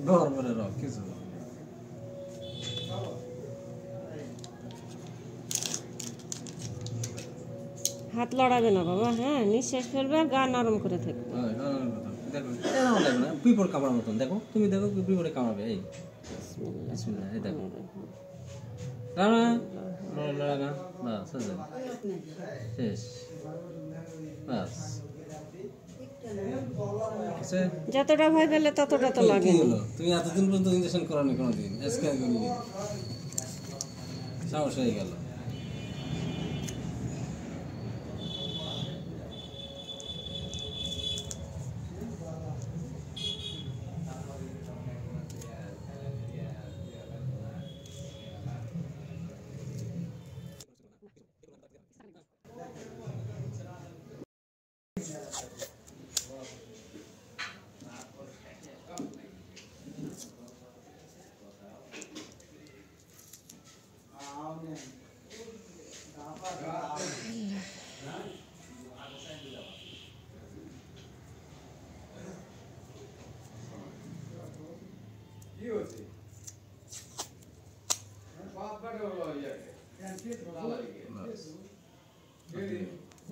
গরম করে রাখ কিছু হাত লড়াবে না বাবা, হ্যাঁ নিঃশ্বাস ফেলবে, গা নরম করে থাকবে। দেখো এরকম দেখো না, পিঁপড় কামড়ার মতন দেখো, তুমি দেখো পিঁপড়ে কামড়াবে। এই বিসমিল্লাহ, এই দেখো লড়া, বাস শেষ, বাস। যতটা ভয় পেলে ততটা তো লাগে। তুমি এতদিন পর্যন্ত ইনজেকশন করানি কোনোদিন, আজকে সমস্যা হয়ে গেল।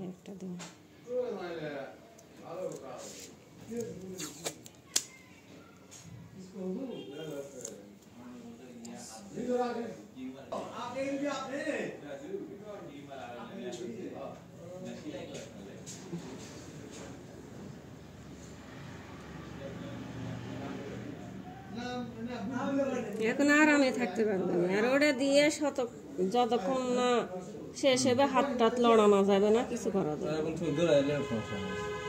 একটা দিন এখন আরামে থাকতে পারবে না। আর ওটা দিয়ে যতক্ষণ না শেষ হবে হাত টাত লড়ানো যাবে না, কিছু করা যাবে না।